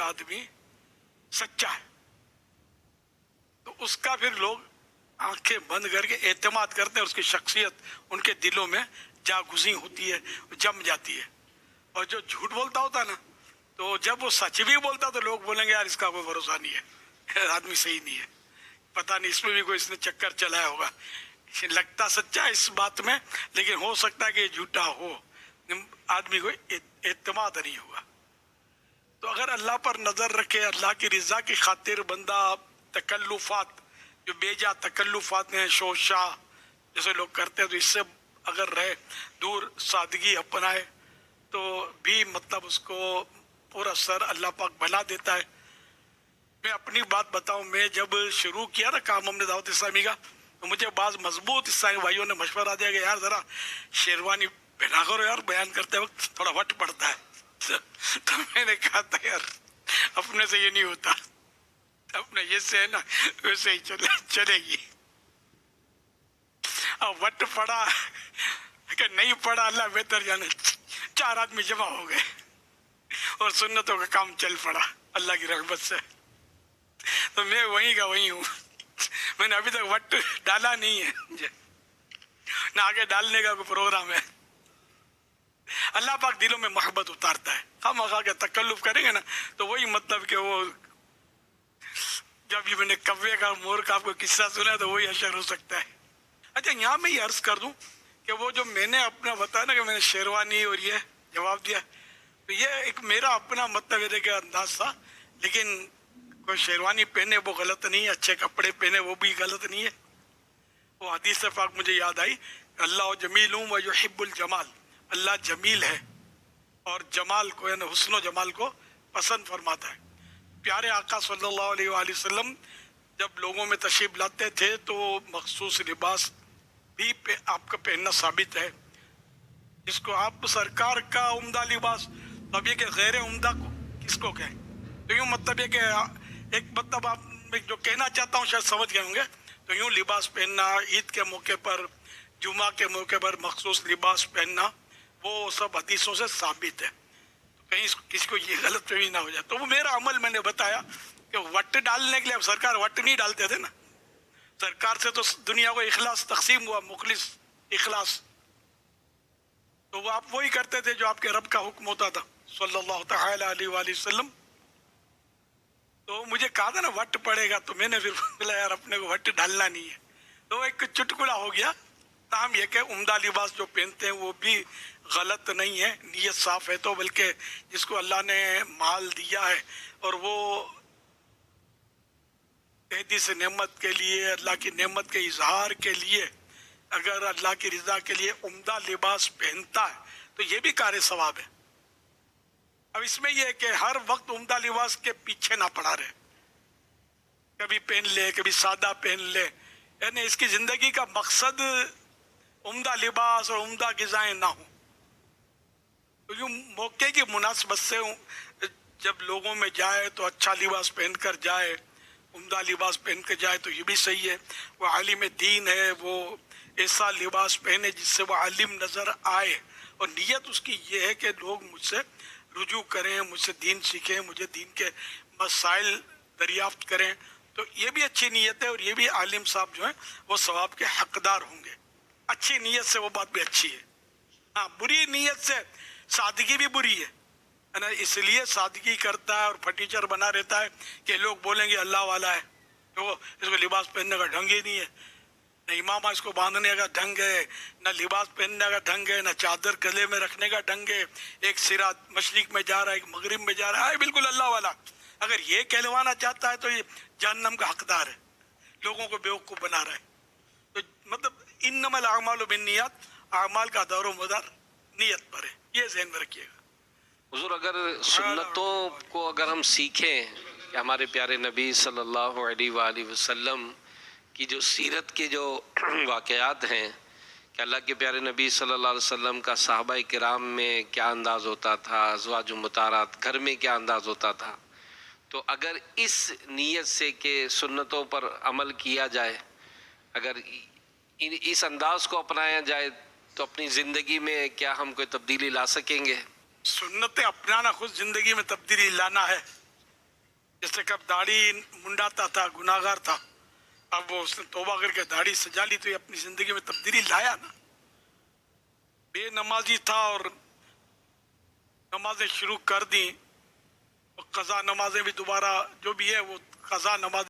آدمی سچا ہے تو اس کا پھر لوگ آنکھیں بند کر کے اعتماد کرتے ہیں، اس کی شخصیت ان کے دلوں میں جاگزی ہوتی ہے، جم جاتی ہے۔ اور جو جھوٹ بولتا ہوتا ہے نا، تو جب وہ سچ بھی بولتا تو لوگ بولیں گے یار اس کا کوئی بھروسہ نہیں ہے، آدمی صحیح نہیں ہے، پتہ نہیں اس میں بھی کوئی اس نے چکر چلایا ہوگا، لگتا سچا اس بات میں لیکن ہو سکتا ہے کہ یہ جھوٹا ہو، آدمی کو اعتماد نہیں ہوگا۔ تو اگر اللہ پر نظر رکھے، اللہ کی رضا کی خاطر بندہ تکلفات، جو بیجا تکلفات ہیں، شوشا جیسے لوگ کرتے ہیں، تو اس سے اگر رہے دور، سادگی اپنائے، تو بھی مطلب اس کو پورا سر اللہ پاک بنا دیتا ہے۔ میں اپنی بات بتاؤں، میں جب شروع کیا نا کام ہم نے دعوت اسلامی کا، تو مجھے بعض مضبوط اسلامی بھائیوں نے مشورہ دیا کہ یار ذرا شیروانی پہنا کرو یار، بیان کرتے وقت تھوڑا وٹ پڑتا ہے۔ تو میں نے کہا تھا یار اپنے سے یہ نہیں ہوتا، اپنے جیسے ہے نا ویسے ہی چلے گی۔ اب وٹ پڑا کہ نہیں پڑا اللہ بہتر جانے، 4 آدمی جمع ہو گئے اور سنتوں کا کام چل پڑا اللہ کی رحمت سے۔ تو میں وہیں کا وہیں ہوں، میں نے ابھی تک وٹ ڈالا نہیں ہے، نہ آگے ڈالنے کا کوئی پروگرام ہے۔ اللہ پاک دلوں میں محبت اتارتا ہے، ہم آگا کے تکلف کریں گے نا تو وہی مطلب کہ وہ جب یہ میں نے کوے کا مور کا آپ کو قصہ سنا ہے تو وہی اشر ہو سکتا ہے۔ اچھا یہاں میں یہ عرض کر دوں کہ وہ جو میں نے اپنا بتایا نا کہ میں نے شیروانی اور یہ جواب دیا، تو یہ ایک میرا اپنا مطلب ہے کہ انداز تھا، لیکن کوئی شیروانی پہنے وہ غلط نہیں ہے، اچھے کپڑے پہنے وہ بھی غلط نہیں ہے۔ وہ حدیث پاک مجھے یاد آئی، اللہ جمیل و یحب الجمال، اللہ جمیل ہے اور جمال کو یعنی حسن و جمال کو پسند فرماتا ہے۔ پیارے آقا صلی اللہ علیہ وآلہ وسلم جب لوگوں میں تشریف لاتے تھے تو مخصوص لباس بھی آپ کا پہننا ثابت ہے، جس کو آپ سرکار کا عمدہ لباس، تو اب یہ کہ غیر عمدہ کو کس کو کہیں، تو یوں مطلب یہ کہ ایک مطلب آپ جو کہنا چاہتا ہوں شاید سمجھ گئے ہوں گے، تو یوں لباس پہننا، عید کے موقع پر، جمعہ کے موقع پر مخصوص لباس پہننا، وہ سب حدیثوں سے ثابت ہے، تو کہیں کسی کو یہ غلط فہمی نہ ہو جائے۔ تو وہ میرا عمل میں نے بتایا کہ وٹ ڈالنے کے لیے، اب سرکار وٹ نہیں ڈالتے تھے نا، سرکار سے تو دنیا کو اخلاص تقسیم ہوا، مخلص اخلاص، تو وہ آپ وہی کرتے تھے جو آپ کے رب کا حکم ہوتا تھا صلی اللہ تعالی علیہ وآلہ وسلم۔ تو مجھے کہا تھا نا وٹ پڑے گا، تو میں نے پھر بولا یار اپنے کو وٹ ڈالنا نہیں ہے، تو ایک چٹکلا ہو گیا۔ تاہم یہ کہ عمدہ لباس جو پہنتے ہیں وہ بھی غلط نہیں ہے، نیت صاف ہے تو، بلکہ جس کو اللہ نے مال دیا ہے اور وہ تحدیث نعمت کے لیے، اللہ کی نعمت کے اظہار کے لیے اگر اللہ کی رضا کے لیے عمدہ لباس پہنتا ہے تو یہ بھی کار ثواب ہے۔ اب اس میں یہ ہے کہ ہر وقت عمدہ لباس کے پیچھے نہ پڑا رہے، کبھی پہن لے کبھی سادہ پہن لے، یعنی اس کی زندگی کا مقصد عمدہ لباس اور عمدہ غذائیں نہ ہوں۔ تو یوں موقع کی مناسبت سے جب لوگوں میں جائے تو اچھا لباس پہن کر جائے، عمدہ لباس پہن کے جائے تو یہ بھی صحیح ہے۔ وہ عالم دین ہے، وہ ایسا لباس پہنے جس سے وہ عالم نظر آئے، اور نیت اس کی یہ ہے کہ لوگ مجھ سے رجوع کریں، مجھ سے دین سیکھیں، مجھے دین کے مسائل دریافت کریں، تو یہ بھی اچھی نیت ہے، اور یہ بھی عالم صاحب جو ہیں وہ ثواب کے حقدار ہوں گے۔ اچھی نیت سے وہ بات بھی اچھی ہے۔ ہاں بری نیت سے سادگی بھی بری ہے نا، اس لیے سادگی کرتا ہے اور پھٹیچر بنا رہتا ہے کہ لوگ بولیں گے اللہ والا ہے، تو اس کو لباس پہننے کا ڈھنگ ہی نہیں ہے، نہ امامہ اس کو باندھنے کا ڈھنگ ہے، نہ لباس پہننے کا ڈھنگ ہے، نہ چادر گلے میں رکھنے کا ڈھنگ ہے، ایک سرا مشرق میں جا رہا ہے ایک مغرب میں جا رہا ہے، بالکل اللہ والا۔ اگر یہ کہلوانا چاہتا ہے تو یہ جہنم کا حقدار ہے، لوگوں کو بیوقوف بنا رہا ہے۔ تو مطلب انما الاعمال بالنیات، اعمال کا دور و مدار نیت پر ہے، یہ ذہن میں رکھیے گا۔ حضور اگر سنتوں کو اگر ہم سیکھیں کہ ہمارے پیارے نبی صلی اللہ علیہ وآلہ وسلم کی جو سیرت کے جو واقعات ہیں، کہ اللہ کے پیارے نبی صلی اللہ علیہ وسلم کا صحابہ کرام میں کیا انداز ہوتا تھا، ازواج مطہرات گھر میں کیا انداز ہوتا تھا، تو اگر اس نیت سے کہ سنتوں پر عمل کیا جائے، اگر اس انداز کو اپنایا جائے تو اپنی زندگی میں کیا ہم کوئی تبدیلی لا سکیں گے؟ سنتیں اپنانا خود زندگی میں تبدیلی لانا ہے، جیسے کب داڑھی منڈاتا تھا گناہگار تھا، اب وہ اس نے توبہ کر کے داڑھی سجا لی تو یہ اپنی زندگی میں تبدیلی لایا نا. بے نمازی تھا اور نمازیں شروع کر دیں، قضا نمازیں بھی دوبارہ جو بھی ہے وہ قضا نماز